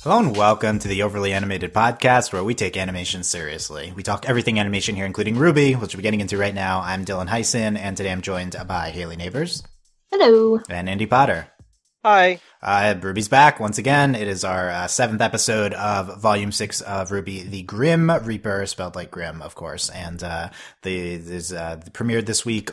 Hello and welcome to the Overly Animated Podcast, where we take animation seriously. We talk everything animation here, including RWBY, which we're getting into right now. I'm Dylan Hysen, and today I'm joined by Hayley Nabuurs. Hello. And Andy Potter. Hi. RWBY's back once again. It is our 7th episode of Volume 6 of RWBY, the Grimm Reaper, spelled like Grimm, of course. And premiered this week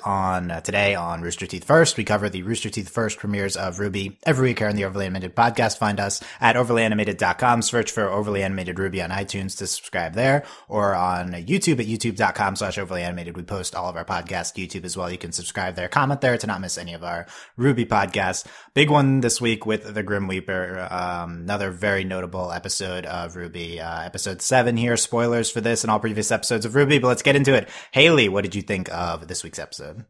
today on Rooster Teeth First. We cover the Rooster Teeth First premieres of RWBY every week here on the Overly Animated Podcast. Find us at overlyanimated.com. Search for Overly Animated RWBY on iTunes to subscribe there, or on YouTube at youtube.com/overlyanimated. We post all of our podcasts to YouTube as well. You can subscribe there, comment there to not miss any of our RWBY podcasts. Big one this week with the Grimm Reaper, another very notable episode of RWBY, episode 7 here. Spoilers for this and all previous episodes of RWBY, but let's get into it. Hayley, what did you think of this week's episode?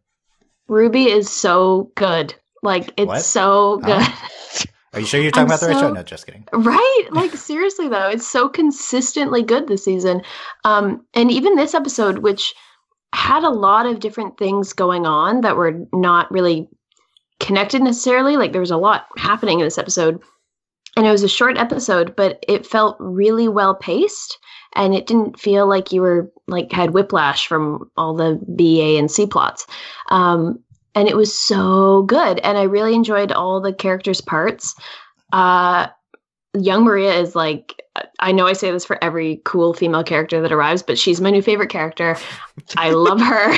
RWBY is so good. Like, it's What? so good. Are you sure you're talking about the right show? No, just kidding. Right? Like, seriously, though, it's so consistently good this season. And even this episode, which had a lot of different things going on that were not really connected necessarily. Like, there was a lot happening in this episode, and it was a short episode, but it felt really well paced, and it didn't feel like you were had whiplash from all the B, A, and C plots. And it was so good, and I really enjoyed all the characters' parts. Young Maria is I know I say this for every cool female character that arrives, but she's my new favorite character. I love her.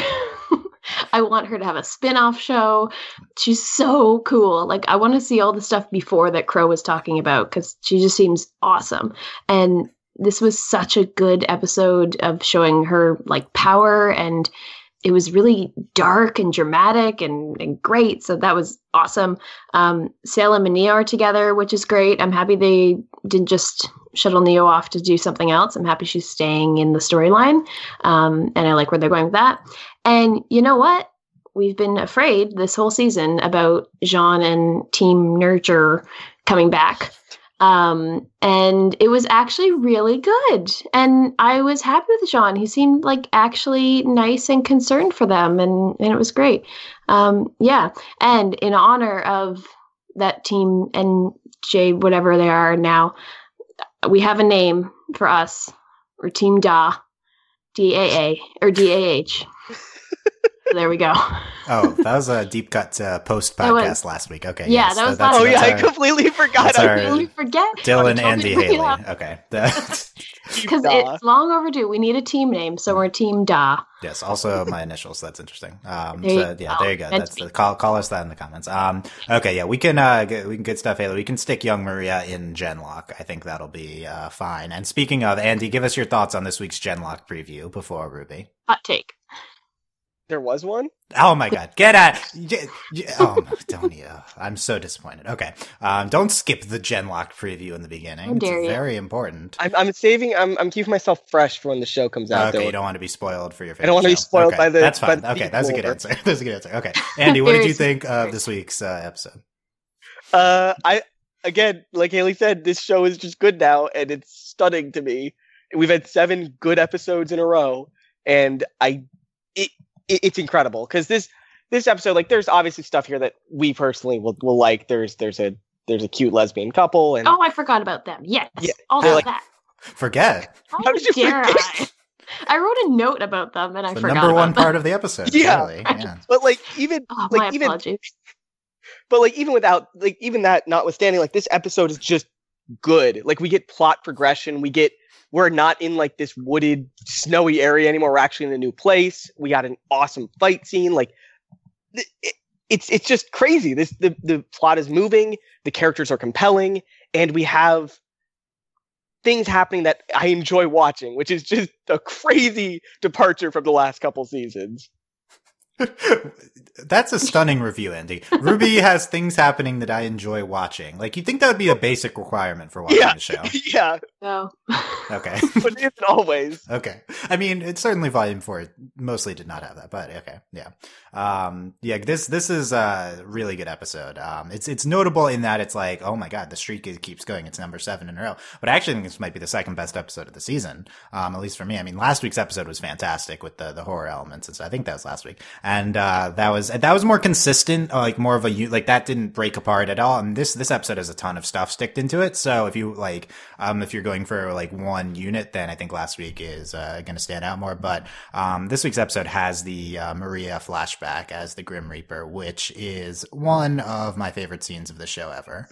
I want her to have a spin-off show. She's so cool. I want to see all the stuff before that Crow was talking about, because she just seems awesome. And this was such a good episode of showing her power, and it was really dark and dramatic and great. So that was awesome. Salem and Neo are together, which is great. I'm happy they didn't just shuttle Neo off to do something else. I'm happy she's staying in the storyline. And I like where they're going with that. And you know what? We've been afraid this whole season about Jean and Team Nurture coming back. And it was actually really good. And I was happy with Jean. He seemed actually nice and concerned for them. And it was great. Yeah. And in honor of that team and J, whatever they are now, we have a name for us. We're Team Da. D-A-A or D-A-H. There we go. Oh, that was a deep cut post podcast last week. Okay. Yeah, yes. that was last week. I completely forgot. I completely forget. Dylan, Andy, Hayley. Okay. Because it's long overdue. We need a team name, so we're Team Da. Yes, also my initials. That's interesting. There you go. That's call us that in the comments. Okay, yeah, we can get stuff, Hayley. We can stick Young Maria in Genlock. I think that'll be fine. And speaking of, Andy, give us your thoughts on this week's Genlock preview before RWBY. Hot take. There was one? Oh my God. Get at don't you? I'm so disappointed. Okay. Don't skip the Genlock preview in the beginning. How dare it's you. very important. I'm keeping myself fresh for when the show comes out. Okay, you don't want to be spoiled for your favorite I don't want to be spoiled by the... That's fine. Okay, that's a good answer. That's a good answer. Okay. Andy, what did you think of this week's episode? Again, like Hayley said, this show is just good now, and it's stunning to me. We've had 7 good episodes in a row, and it's incredible, because this episode, there's obviously stuff here that we personally will like. There's a cute lesbian couple, and I forgot about them. Yes, yeah, all of that. Forget. How did you forget? I wrote a note about them, and I forgot. Number one about them. part of the episode. Yeah. Really. Yeah. But even apologies. But even without even that notwithstanding, this episode is just good. We get plot progression. We're not in this wooded, snowy area anymore. We're actually in a new place. We got an awesome fight scene. It's just crazy. The plot is moving. The characters are compelling, and we have things happening that I enjoy watching, which is just a crazy departure from the last couple seasons. That's a stunning review, Andy. RWBY has things happening that I enjoy watching. You'd think that would be a basic requirement for watching the show. Yeah. No. Okay. But it isn't always. Okay. I mean, it's certainly Volume 4 mostly did not have that, but okay. Yeah. This is a really good episode. It's notable in that it's oh my God, the streak keeps going. It's number 7 in a row. But I actually think this might be the second best episode of the season, at least for me. I mean, last week's episode was fantastic with the horror elements, and so I think that was last week. And that was more consistent, like more of a like that didn't break apart at all. And this episode has a ton of stuff sticked into it. So if you like, if you're going for like one unit, then I think last week is going to stand out more. But this week's episode has the Maria flashback as the Grim Reaper, which is one of my favorite scenes of the show ever.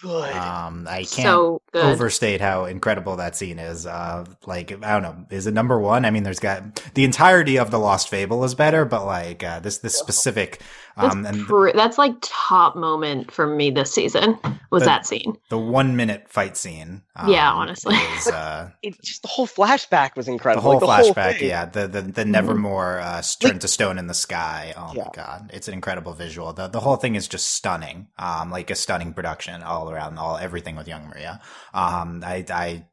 Good. I can't overstate how incredible that scene is. Like, I don't know, is it number one? I mean, there's got the entirety of the Lost Fable is better, but like this specific, that's like top moment for me this season was that scene. The 1 minute fight scene. Honestly, It's just the whole flashback was incredible. The whole flashback, the Nevermore turned to stone in the sky. Oh my god, it's an incredible visual. The whole thing is just stunning. Like a stunning production all around, everything with young Maria. I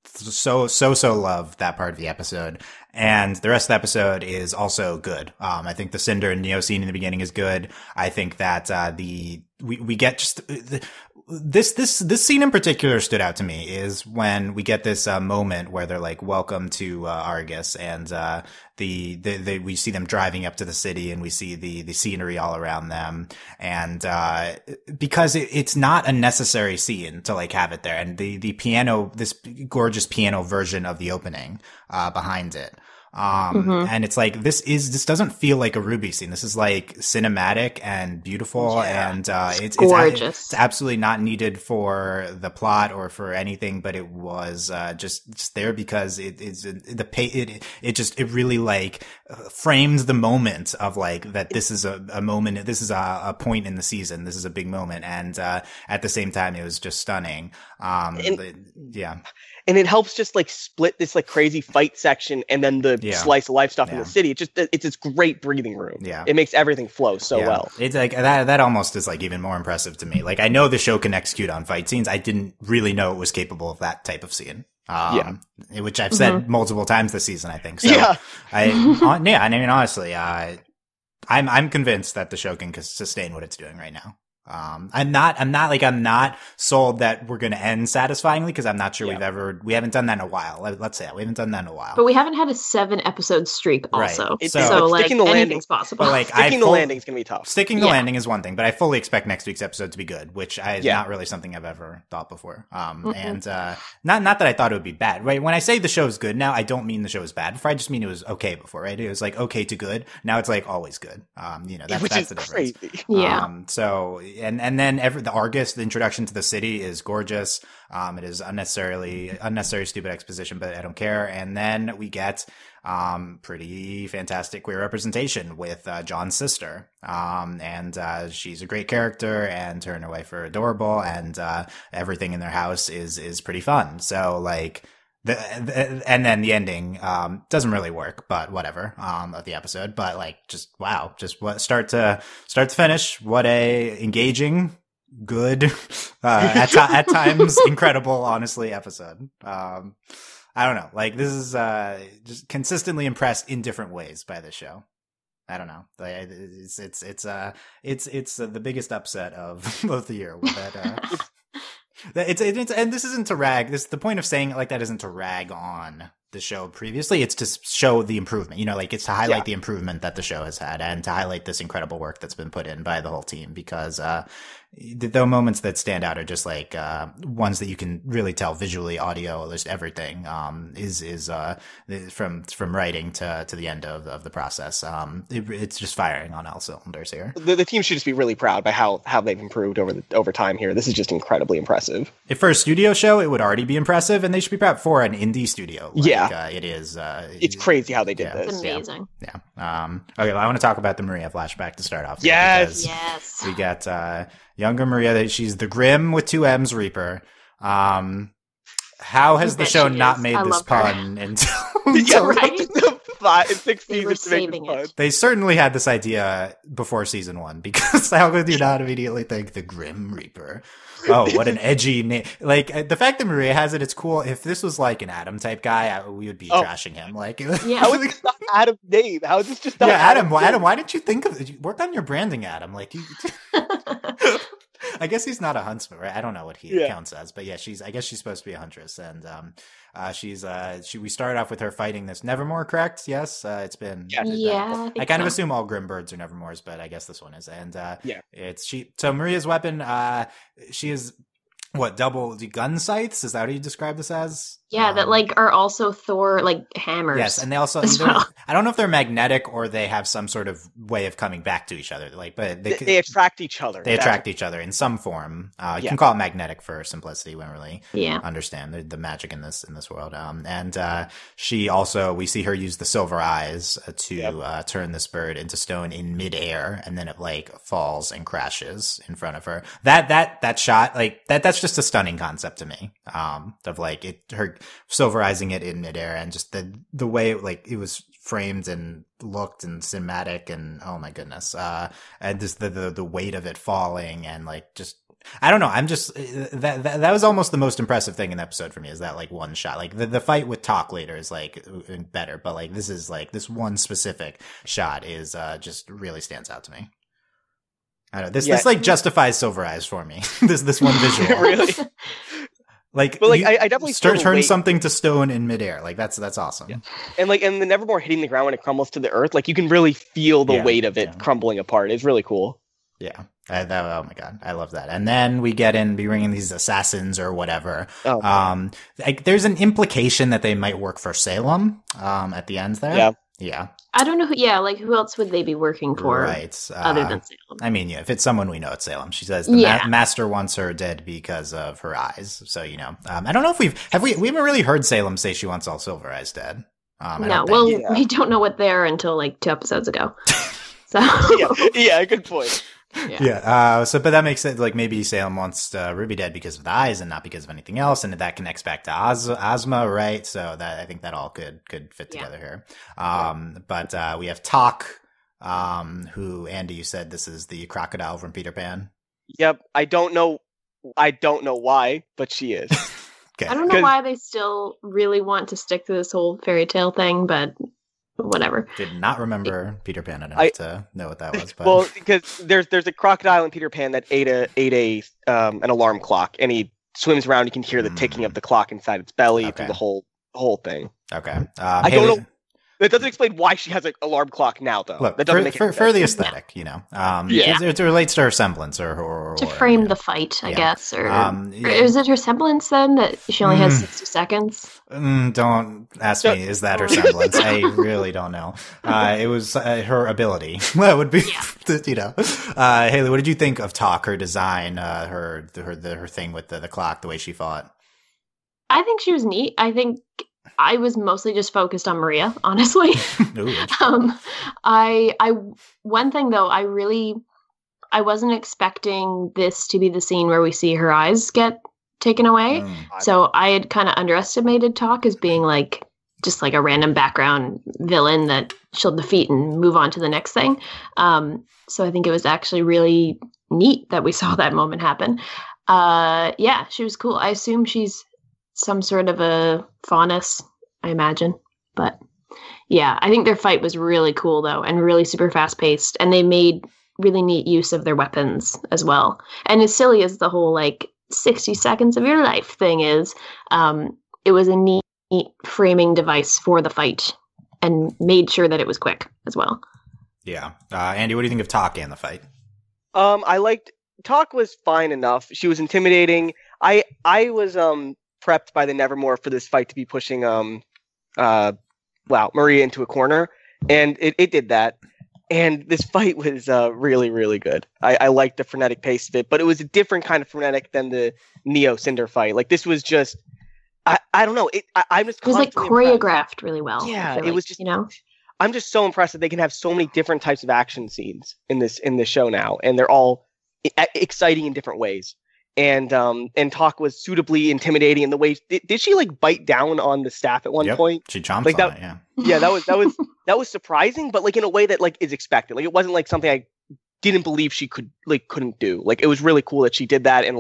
so love that part of the episode, and the rest of the episode is also good. I think the Cinder and Neo scene in the beginning is good. I think that we get just this scene in particular stood out to me is when we get this moment where they're like, welcome to Argus, and we see them driving up to the city, and we see the scenery all around them, and because it's not a necessary scene to like have it there, and the piano, this gorgeous piano version of the opening behind it. And it's like, this doesn't feel like a RWBY scene. This is like cinematic and beautiful, and it's gorgeous. It's absolutely not needed for the plot or for anything, but it was just there because it really like frames the moment of like that this is a moment, this is a point in the season, this is a big moment, and at the same time it was just stunning. And it helps just like split this like crazy fight section and then the slice of life stuff in the city. It's this great breathing room. Yeah. It makes everything flow so well. It's like that almost is like even more impressive to me. Like, I know the show can execute on fight scenes. I didn't really know it was capable of that type of scene. Which I've said multiple times this seson, I think. So I mean, honestly, I'm convinced that the show can sustain what it's doing right now. I'm not sold that we're going to end satisfyingly, because I'm not sure we haven't done that in a while. Let's say we haven't done that in a while. But we haven't had a 7-episode streak also. Right. So like anything's possible. But like sticking the landing is going to be tough. Sticking the landing is one thing, but I fully expect next week's episode to be good, which is not really something I've ever thought before. And not that I thought it would be bad, right? When I say the show is good now, I don't mean the show is bad before. I just mean it was okay before, right? It was like okay to good. Now it's like always good. That's the difference. Crazy. So and then the Argus, the introduction to the city is gorgeous. It is unnecessary stupid exposition, but I don't care. And then we get pretty fantastic queer representation with John's sister. And she's a great character, and her and her wife are adorable, and everything in their house is pretty fun. So like and then the ending doesn't really work, but whatever, of the episode. But like, just wow, just what start to finish, what a engaging, good, at times incredible, honestly, episode. I don't know, like this is just consistently impressed in different ways by this show. I don't know, like, it's the biggest upset of the year with that. It's and this isn't to rag. The point of saying it like that isn't to rag on the show previously. It's to show the improvement. Like it's to highlight the improvement that the show has had, and to highlight this incredible work that's been put in by the whole team. Because the moments that stand out are just like ones that you can really tell visually, audio, just everything is from writing to the end of the process. It's just firing on all cylinders here. The team should just be really proud by how they've improved over time here. This is just incredibly impressive. If for a studio show, it would already be impressive, and they should be proud for an indie studio. It is. It's crazy how they did this. It's amazing. Yeah. Okay, well, I want to talk about the Maria flashback to start off. Yes. We got younger Maria. She's the Grimm with 2 M's Reaper. How has the show not made this pun until right? 5 and 6 seasons to make this pun? They certainly had this idea before season 1, because how could you not immediately think the Grim Reaper? Oh, what an edgy name. Like, the fact that Maria has it, it's cool. If this was like an Adam type guy, we would be trashing him. Like, how is this not Adam's name? How is this just not Adam, why didn't you think of it? Work on your branding, Adam. Like, you I guess he's not a huntsman, right? I don't know what he counts as, but yeah, I guess she's supposed to be a huntress. And We started off with her fighting this Nevermore, correct? Yes, it's been. Yeah, I kind of assume all Grimm birds are Nevermores, but I guess this one is. And So Maria's weapon. She is what, double gun sights? Is that what you describe this as? Yeah, that like are also Thor like hammers. Yes, and they also I don't know if they're magnetic or they have some sort of way of coming back to each other. Like, but they attract each other. They attract each other in some form. You can call it magnetic for simplicity. We don't really understand the magic in this world. She also, we see her use the silver eyes to turn this bird into stone in midair, and then it like falls and crashes in front of her. That shot, like that's just a stunning concept to me. Of like her silverizing it in midair, and just the way like it was framed and looked and cinematic, and oh my goodness, and just the weight of it falling, and like just I don't know. I'm just that was almost the most impressive thing in the episode for me, is that like one shot. Like the fight with Talk later is like better, but like this is like this one specific shot is just really stands out to me. I don't know. This like justifies Silver Eyes for me. this one visual. Really? Like, but like I definitely turn something to stone in midair. Like that's awesome. Yeah. And the Nevermore hitting the ground when it crumbles to the earth, like you can really feel the weight of it crumbling apart. It's really cool. Yeah. Oh my god, I love that. And then we get in, we bring in these assassins or whatever. Like there's an implication that they might work for Salem. At the end there. Yeah. I don't know who. Yeah, like who else would they be working for? Right. Other than Salem. I mean, if it's someone we know, it's Salem. She says the master wants her dead because of her eyes. So I don't know if we haven't really heard Salem say she wants all Silver Eyes dead. No, we don't know what they are until like 2 episodes ago. So good point. But that makes sense. Like maybe Salem wants Ruby dead because of the eyes and not because of anything else, and that connects back to Ozma, right? So that I think that all could fit together here. But we have Talk, who Andy, you said this is the crocodile from Peter Pan. Yep, I don't know why, but she is. Okay. I don't know why they still really want to stick to this whole fairy tale thing, but whatever. Did not remember Peter Pan enough to know what that was. But. Well, because there's a crocodile in Peter Pan that ate an alarm clock, and he swims around. You can hear the ticking of the clock inside its belly through the whole thing. Okay, I don't know. That doesn't explain why she has an alarm clock now, though. Look, that doesn't make for the aesthetic, it relates to her semblance or to frame the fight, I guess. Or is it her semblance then that she only has 60 seconds? Don't ask me. Is that her semblance? I really don't know. It was her ability. That would be, Hayley, what did you think of Talk? Her design, her thing with the clock, the way she fought. I think she was neat. I think I was mostly just focused on Maria, honestly. One thing though, I wasn't expecting this to be the scene where we see her eyes get taken away. So I had kind of underestimated Talk as being like just like a random background villain that she'll defeat and move on to the next thing. So I think it was actually really neat that we saw that moment happen. She was cool. I assume she's some sort of a faunus, I imagine. But yeah, I think their fight was really cool though, and really super fast paced, and they made really neat use of their weapons as well. And as silly as the whole like 60 seconds of your life thing is, it was a neat framing device for the fight and made sure that it was quick as well. Yeah. Andy, what do you think of Talk and the fight? I liked Talk was fine enough. She was intimidating. I was prepped by the Nevermore for this fight to be pushing Maria into a corner, and it did that. And this fight was really, really good. I liked the frenetic pace of it, but it was a different kind of frenetic than the Neo Cinder fight. Like this was just, I don't know. It was like choreographed impressed. Really well. Yeah, it was just, I'm just so impressed that they can have so many different types of action scenes in this show now, and they're all exciting in different ways. And Talk was suitably intimidating in the way. Did she like bite down on the staff at one point? She chomped like on that, it. Yeah. Yeah, that was surprising, but like in a way that like is expected. Like it wasn't like something I didn't believe she couldn't do. Like it was really cool that she did that, and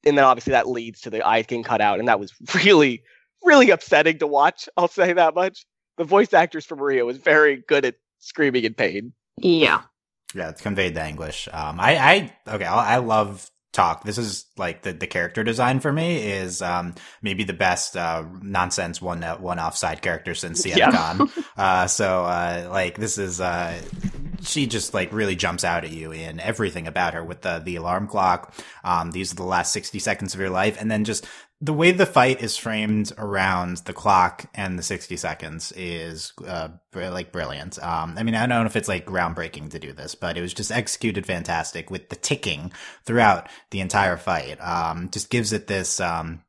then obviously that leads to the eyes getting cut out, and that was really, really upsetting to watch. I'll say that much. The voice actress for Maria was very good at screaming in pain. Yeah. Yeah, it conveyed the anguish. I love talk. This is like the character design for me is maybe the best nonsense one-off side character since Sienna Khan. So like this is she just like really jumps out at you in everything about her with the alarm clock. These are the last 60 seconds of your life, and then just the way the fight is framed around the clock and the 60 seconds is like brilliant. I mean, I don't know if it's like groundbreaking to do this, but it was just executed fantastic with the ticking throughout the entire fight. Just gives it this sense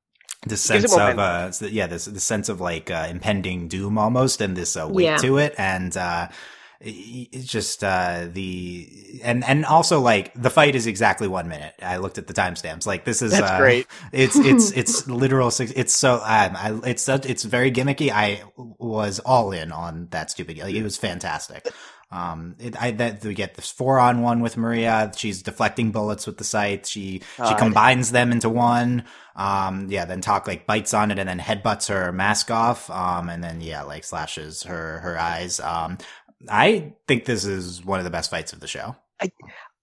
of this sense of like impending doom almost, and this weight to it, and it's just and also like the fight is exactly 1 minute. I looked at the timestamps. Like this is that's great. It's literal it's so it's very gimmicky. I was all in on that stupid. Like it was fantastic. We get this 4-on-1 with Maria. She's deflecting bullets with the scythe. She combines them into one. Then Talk like bites on it and then headbutts her mask off. And then like slashes her eyes. I think this is one of the best fights of the show.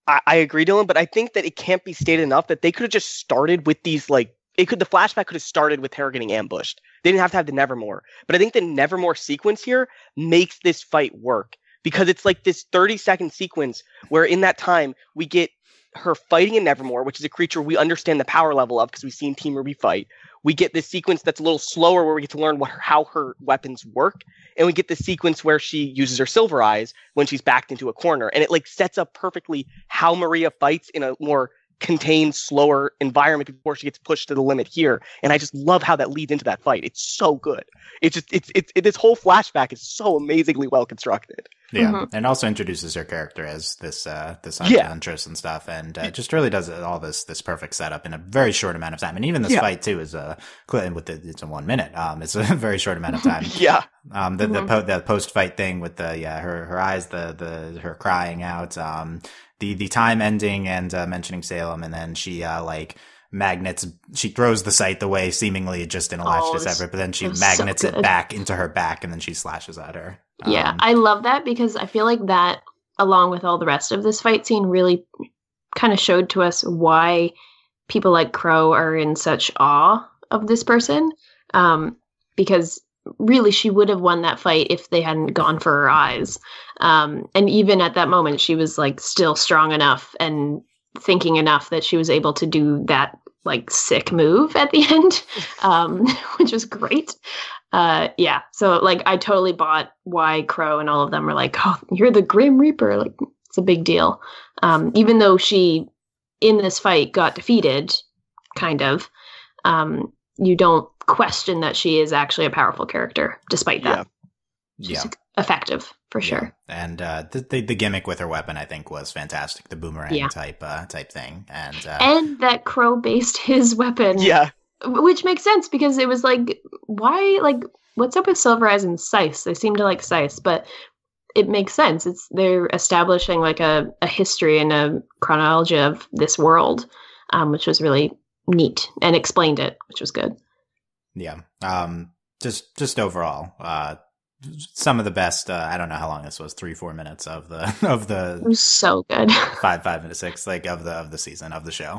I agree, Dylan, but I think that it can't be stated enough that they could have just started with these the flashback could have started with her getting ambushed. They didn't have to have the Nevermore. But I think the Nevermore sequence here makes this fight work because it's like this 30-second sequence where in that time we get her fighting in Nevermore, which is a creature we understand the power level of because we've seen Team RWBY fight. We get this sequence that's a little slower where we get to learn how her weapons work. And we get the sequence where she uses her silver eyes when she's backed into a corner. And it like sets up perfectly how Maria fights in a more contained, slower environment before she gets pushed to the limit here. And I just love how that leads into that fight. It's so good. It's this whole flashback is so amazingly well constructed. Yeah, and also introduces her character as this huntress and stuff, and just really does all this perfect setup in a very short amount of time. And even this fight too is it's in 1 minute. It's a very short amount of time. The post fight thing with her eyes, her crying out, the time ending and mentioning Salem, and then she she throws the scythe away seemingly just in a latch effort, but then she magnets it back into her back and then she slashes at her. I love that because I feel like that, along with all the rest of this fight scene, really kind of showed to us why people like Crow are in such awe of this person. Because really she would have won that fight if they hadn't gone for her eyes. And even at that moment, she was like still strong enough and thinking enough that she was able to do that like sick move at the end, which was great. So like I totally bought why Crow and all of them are like, oh, you're the Grim Reaper. Like it's a big deal. Even though she in this fight got defeated, kind of, you don't question that she is actually a powerful character despite that. She's effective for sure. And the gimmick with her weapon I think was fantastic. The boomerang type thing. And that Crow based his weapon. Yeah. Which makes sense because it was like, why, like, what's up with Silver Eyes and Scythe? They seem to like Scythe, but it makes sense. They're establishing like a history and a chronology of this world, which was really neat, and explained it, which was good. Yeah. Just overall, some of the best. I don't know how long this was. 3-4 minutes of the It was so good. 5 minutes 6 like of the season of the show.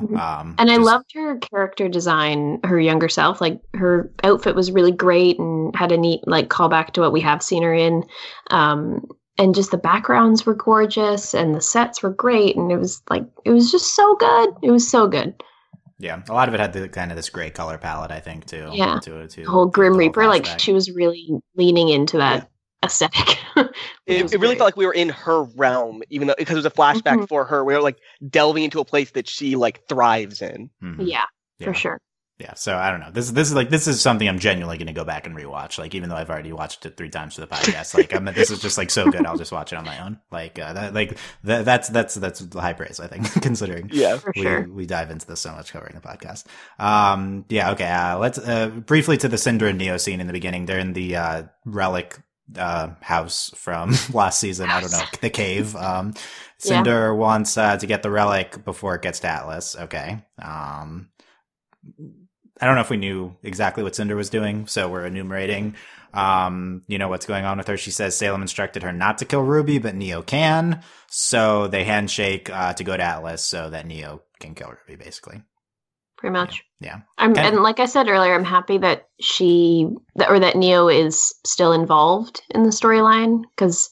And I loved her character design. Her younger self, like her outfit was really great and had a neat like callback to what we have seen her in. And just the backgrounds were gorgeous and the sets were great, and it was just so good. It was so good. Yeah, a lot of it had the kind of this gray color palette, I think, too. Yeah, the whole Grim Reaper, like she was really leaning into that aesthetic. It really felt like we were in her realm, even though because it was a flashback for her. We were like delving into a place that she like thrives in. Yeah, for sure. Yeah, so I don't know. This is something I'm genuinely going to go back and rewatch. Like, even though I've already watched it 3 times for the podcast, like this is just like so good. I'll just watch it on my own. Like that's high praise, I think, considering we dive into this so much covering the podcast. Let's briefly to the Cinder and Neo scene in the beginning. They're in the relic house from last season. I don't know, the cave. Cinder wants to get the relic before it gets to Atlas. Okay. I don't know if we knew exactly what Cinder was doing, so we're enumerating, what's going on with her. She says Salem instructed her not to kill RWBY, but Neo can. So they handshake to go to Atlas so that Neo can kill Ruby, basically. Pretty much. Yeah. And like I said earlier, I'm happy that that Neo is still involved in the storyline, because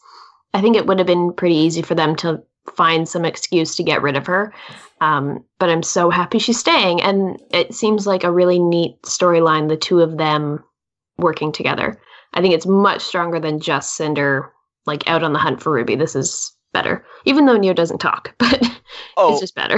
I think it would have been pretty easy for them to find some excuse to get rid of her. But I'm so happy she's staying, and it seems like a really neat storyline, the two of them working together. I think it's much stronger than just Cinder like out on the hunt for Ruby. This is better, even though Neo doesn't talk, but it's just better.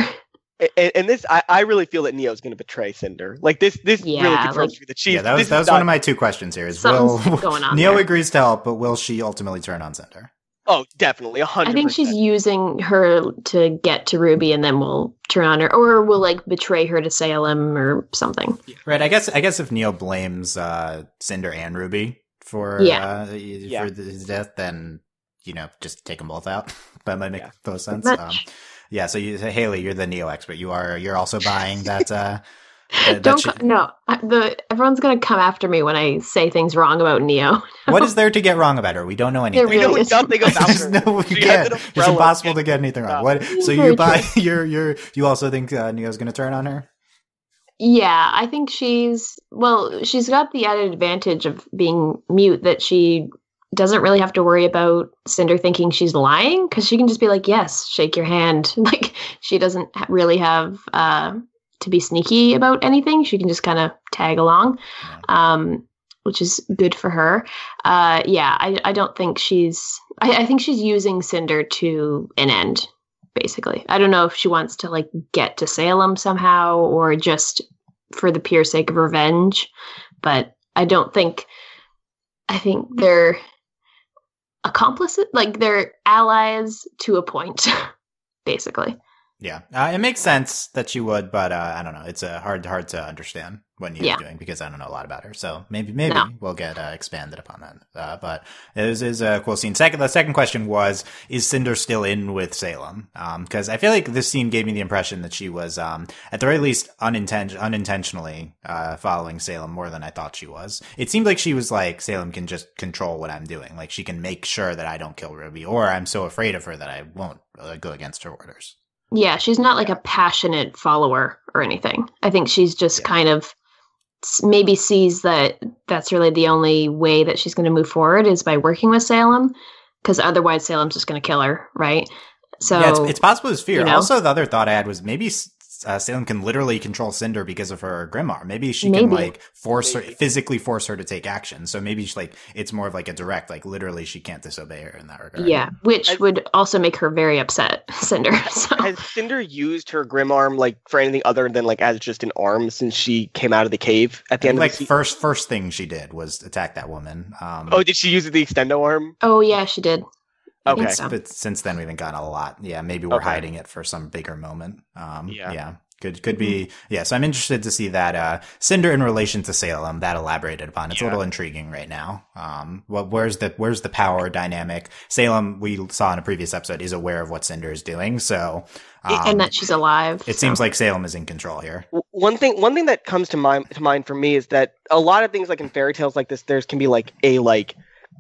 And this, I really feel that Neo's going to betray Cinder. Like this really confirms me that she's. Yeah, that was one of my two questions here. Is will going on Neo there. agrees to help, but will she ultimately turn on Cinder? Oh, definitely, 100%. I think she's using her to get to Ruby, and then we'll turn on her, or we'll like betray her to Salem or something. Right. I guess if Neo blames Cinder and Ruby for his death, then just take them both out. That might make both sense. So Hayley, you're the Neo expert. You're also buying that. Everyone's gonna come after me when I say things wrong about Neo. What is there to get wrong about her? We don't know anything. We know nothing about her. No, we can't. It's impossible to get anything wrong. What? So you also think Neo's gonna turn on her? Yeah, I think she's got the added advantage of being mute, that she doesn't really have to worry about Cinder thinking she's lying, because she can just be like, yes, shake your hand. Like, she doesn't really have to be sneaky about anything. She can just kind of tag along, which is good for her. I don't think I think she's using Cinder to an end, basically. I don't know if she wants to like get to Salem somehow, or just for the pure sake of revenge, but I think they're accomplices, like they're allies to a point, basically. Yeah, it makes sense that she would, but I don't know. It's hard to understand what Neo's doing, because I don't know a lot about her. So maybe we'll get expanded upon that. But it is a cool scene. The second question was, is Cinder still in with Salem? Because I feel like this scene gave me the impression that she was, at the very least, unintentionally following Salem more than I thought she was. It seemed like she was like, Salem can just control what I'm doing. Like, she can make sure that I don't kill Ruby, or I'm so afraid of her that I won't go against her orders. Yeah, she's not like a passionate follower or anything. I think she's just kind of maybe sees that that's really the only way that she's going to move forward is by working with Salem, because otherwise Salem's just going to kill her, right? So yeah, it's possible as fear. Also, the other thought I had was maybe Salem can literally control Cinder because of her Grimmar. Maybe she can like physically force her to take action. So maybe it's more of like a direct, like literally she can't disobey her in that regard. Yeah, which would also make her very upset, Cinder. So. Has Cinder used her Grimmarm like for anything other than like as just an arm since she came out of the cave at the end of the first thing she did was attack that woman. Did she use the extendo arm? Oh yeah, she did. Okay. But since then, we haven't gotten a lot. Yeah, maybe we're hiding it for some bigger moment. Could be. Yeah, so I'm interested to see that Cinder in relation to Salem, that elaborated upon. It's a little intriguing right now. Where's the power dynamic? Salem, we saw in a previous episode, is aware of what Cinder is doing, so and that she's alive. It seems like Salem is in control here. One thing that comes to mind for me is that a lot of things like in fairy tales like this, there can be like a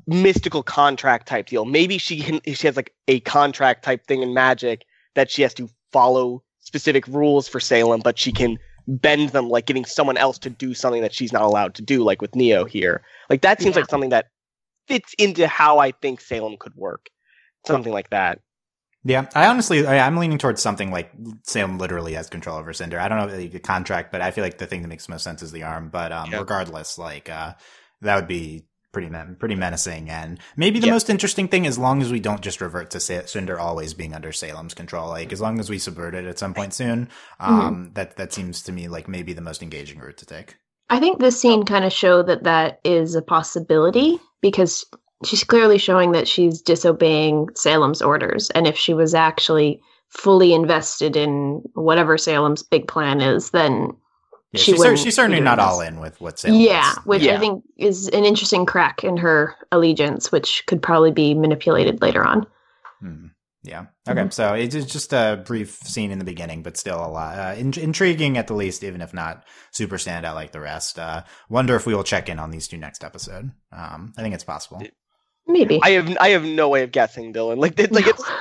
mystical contract type deal. Maybe she has like a contract type thing in magic that she has to follow specific rules for Salem, but she can bend them, like getting someone else to do something that she's not allowed to do, like with Neo here. Like that seems like something that fits into how I think Salem could work. Something like that. Yeah, I'm leaning towards something like Salem literally has control over Cinder. I don't know the contract, but I feel like the thing that makes most sense is the arm. But regardless, that would be pretty menacing, and maybe the most interesting thing, as long as we don't just revert to Cinder always being under Salem's control, like as long as we subvert it at some point soon, that seems to me like maybe the most engaging route to take. I think this scene kind of showed that is a possibility, because she's clearly showing that she's disobeying Salem's orders, and if she was actually fully invested in whatever Salem's big plan is, then she's certainly not all in with what Salem wants. Which I think is an interesting crack in her allegiance, which could probably be manipulated later on. Yeah. Okay. So it's just a brief scene in the beginning, but still a lot intriguing at the least, even if not super standout like the rest. Wonder if we will check in on these two next episode. I think it's possible. Maybe. I have no way of guessing, Dylan.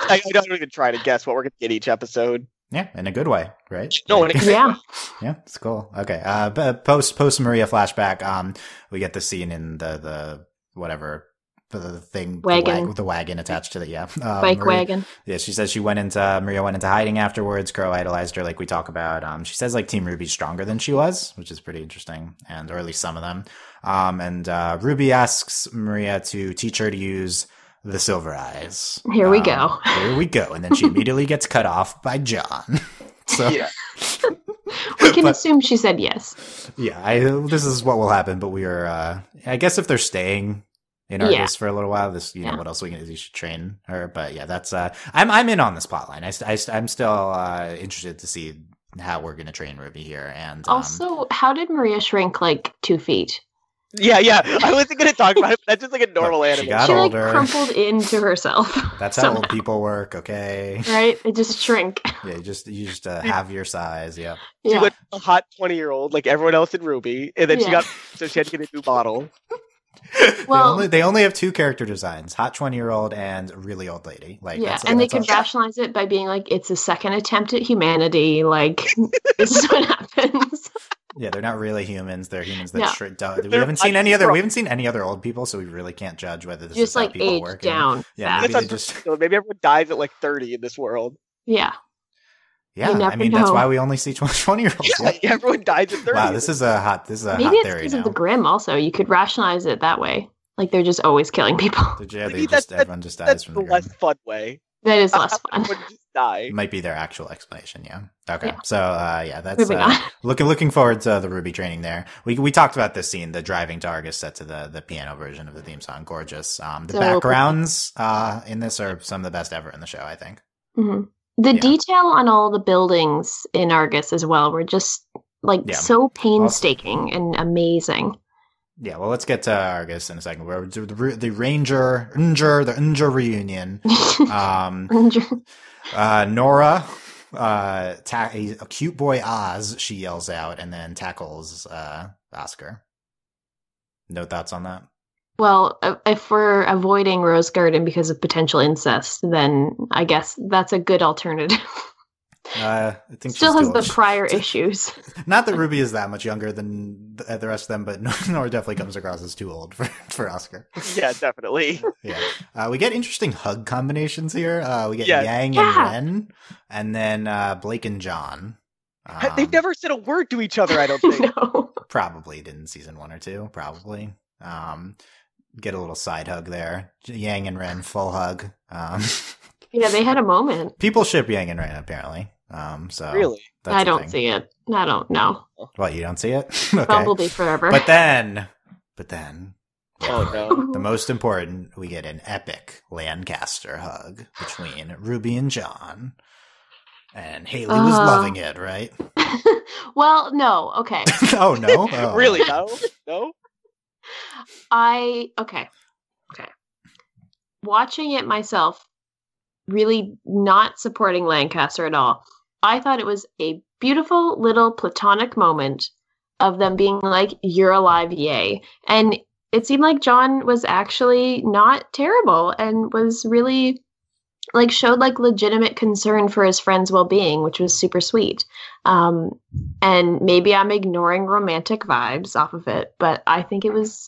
I don't even try to guess what we're going to get each episode. Yeah, in a good way, right? No, Like, Yeah. yeah, it's cool. Okay. But post Maria flashback, we get the scene in the whatever the thing Wagon. the wagon attached to the Bike wagon. Yeah, she says Maria went into hiding afterwards. Crow idolized her, like we talk about. She says like Team RWBY's stronger than she was, which is pretty interesting, and or at least some of them. And RWBY asks Maria to teach her to use the silver eyes. Here we go. Here we go. And then she immediately gets cut off by John. So Yeah. We can assume she said yes. yeah, this is what will happen. But we are, I guess, if they're staying in Argus for a little while, what else we can do? You should train her. But yeah, that's I'm in on this plotline. I'm still interested to see how we're going to train RWBY here. And Also, how did Maria shrink like 2 feet? Yeah. I wasn't going to talk about it. But that's just like a normal She anime. got She like older. crumpled into herself. That's how somehow. old people work. Okay. Right? It just shrink. Yeah, you just have your size. Yeah. She Yeah. went a hot 20-year-old like everyone else in RWBY, and then Yeah. so she had to get a new model. Well, they only have 2 character designs: hot 20-year-old and really old lady. Like yeah, that's, and they that's could all- rationalize it by being like, it's a second attempt at humanity. Like, this is what happens. Yeah, they're not really humans. They're humans that Yeah. shrink down. We They're haven't seen any other old people, so we really can't judge whether this Just is how like people age work. down. Yeah, fast. maybe That's they just so maybe everyone dies at like 30 in this world. Yeah. yeah. You never I mean, that's know. why we only see 20-year-olds. Yeah. Like, everyone dies at 30. Wow, this is a hot Maybe hot it's theory because now. of the Grimm also. You could rationalize it that way. Like, they're just always killing people. Yeah, Maybe that's- everyone just dies That's from the the less Grimm. fun way. That is less fun. Everyone just die. Might be their actual explanation. Yeah. Okay. Yeah. So yeah, that's Moving on. looking forward to the RWBY training there. We talked about this scene, the driving to Argus set to the piano version of the theme song. Gorgeous. The So backgrounds in this are some of the best ever in the show, I think. hmm The Yeah. detail on all the buildings in Argus as well were just like Yeah. so painstaking and amazing. Yeah, well, let's get to Argus in a second. Where the Ranger reunion. Nora, a cute boy Oz, she yells out and then tackles Oscar. No thoughts on that? Well, if we're avoiding Rose Garden because of potential incest, then I guess that's a good alternative. I think Still she's has too the old. prior issues. Not that RWBY is that much younger than the rest of them, but Nora definitely comes across as too old for Oscar. Yeah, definitely. Yeah, we get interesting hug combinations here. We get Yeah. Yang and Ren, and then Blake and John. They've never said a word to each other, I don't think. No. Probably did in season 1 or 2. Probably. Get a little side hug there. Yang and Ren, full hug. Yeah, they had a moment. People ship Yang and Ren apparently. So Really? that's I a don't thing. see it. I don't know. What, you don't see it? Okay. Bumblebee forever. But then, Oh no. the most important, we get an epic Lancaster hug between RWBY and John. And Hayley was loving it, right? Well, no. Okay. Oh, no? Oh. Really? No? No? Okay. Watching it myself, really not supporting Lancaster at all. I thought it was a beautiful little platonic moment of them being like, "You're alive, yay." And it seemed like John was actually not terrible and was really like showed like legitimate concern for his friend's well-being, which was super sweet. And maybe I'm ignoring romantic vibes off of it, but I think it was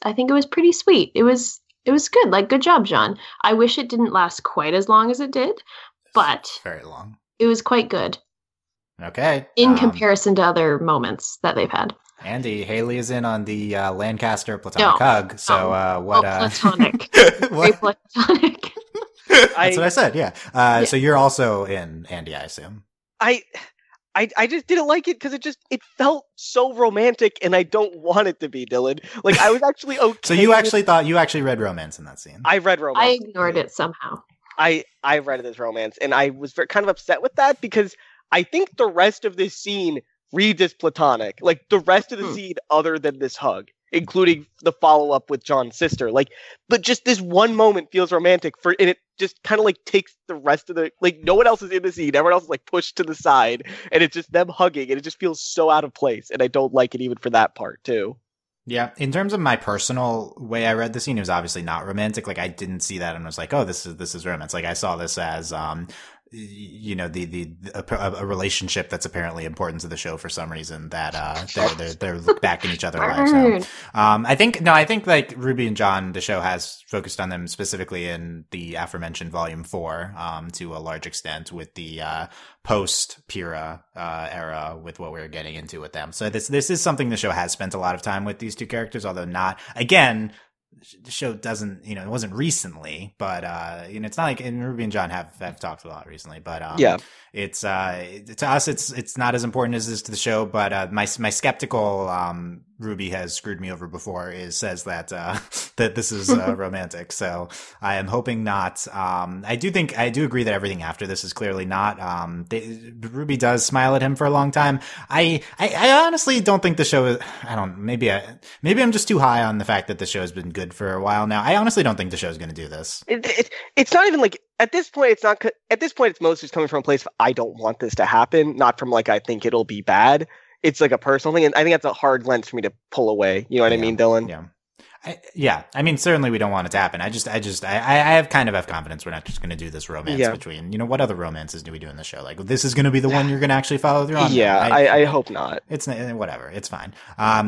pretty sweet. It was good. Like, good job, John. I wish it didn't last quite as long as it did, but Very long. it was quite good Okay. in comparison to other moments that they've had. Andy, Hayley is in on the Lancaster platonic No. hug. So what? Platonic. Very what? platonic. That's what I said. Yeah. So you're also in, Andy, I assume. I just didn't like it because it felt so romantic, and I don't want it to be, Dylan. Like, I was actually okay. So you actually thought you actually read romance in that scene? I read romance. I ignored it somehow. I read it as romance, and I was kind of upset with that because I think the rest of this scene reads as platonic. Like, the rest of the scene, other than this hug, including the follow-up with John's sister. Like, but just this one moment feels romantic and it just kind of like takes the rest of the, like, no one else is in the scene. Everyone else is like pushed to the side, and it's just them hugging, and it just feels so out of place. And I don't like it even for that part too. Yeah, in terms of my personal way I read the scene, it was obviously not romantic. Like, I didn't see that and was like, oh, this is romance. Like, I saw this as you know, a relationship that's apparently important to the show for some reason, that they're backing each other alive. So I think like Ruby and John, the show has focused on them specifically in the aforementioned volume 4 to a large extent, with the post Pyrrha era, with what we're getting into with them. So this is something the show has spent a lot of time with these two characters, although not, again, the show doesn't, you know, it wasn't recently, but you know, it's not like, and Ruby and John have talked a lot recently, but it's to us it's not as important as it is to the show. But my skeptical Ruby has screwed me over before says that that this is romantic, so I am hoping not. I do agree that everything after this is clearly not. Ruby does smile at him for a long time. I honestly don't think the show is, maybe I'm just too high on the fact that the show has been good for a while now. I honestly don't think the show is going to do this. It's not even like, at this point, it's not. At this point, it's mostly just coming from a place of, I don't want this to happen, not from like, I think it'll be bad. It's like a personal thing, and I think that's a hard lens for me to pull away. You know what I mean, Dylan? Yeah. I mean, certainly we don't want it to happen. I have confidence we're not just going to do this romance between, you know, what other romances do we do in the show? Like, this is going to be the one you're going to actually follow through on. Yeah, I hope not. It's whatever. It's fine.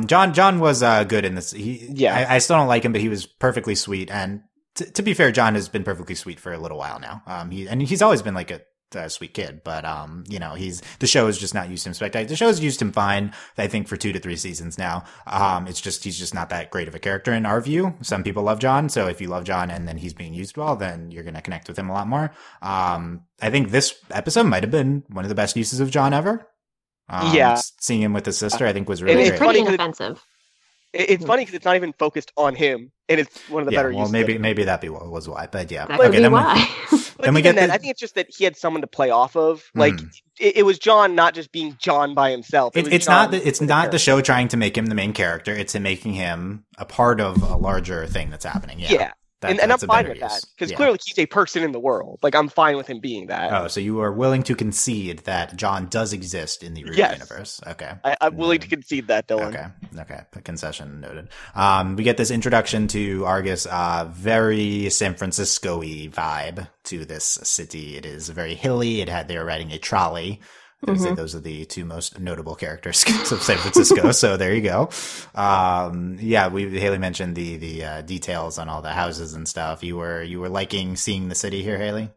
John was good in this. I still don't like him, but he was perfectly sweet. And to be fair, John has been perfectly sweet for a little while now. He's always been like a sweet kid, but you know, the show is just not used to him spectacular. The show has used him fine, I think, for 2 to 3 seasons now. It's just, he's just not that great of a character in our view. Some people love John, so if you love John and then he's being used well, then you're gonna connect with him a lot more. I think this episode might have been one of the best uses of John ever. Seeing him with his sister, I think, was really great. Pretty inoffensive. It's funny because it's not even focused on him, and it's one of the better uses. Well, maybe that was why, but yeah. That could be why. Then we get that. I think it's just that he had someone to play off of. Like it was John, not just being John by himself. It's not the show trying to make him the main character. It's making him a part of a larger thing that's happening. Yeah. And I'm fine with that, because clearly he's a person in the world. Like, I'm fine with him being that. Oh, so you are willing to concede that John does exist in the RWBY universe? Okay, I'm willing to concede that, Dylan. Okay. Concession noted. We get this introduction to Argus, very San Francisco-y vibe to this city. It is very hilly. They are riding a trolley. Those are the 2 most notable characters of San Francisco. So there you go. Hayley mentioned the details on all the houses and stuff. You were liking seeing the city here, Hayley?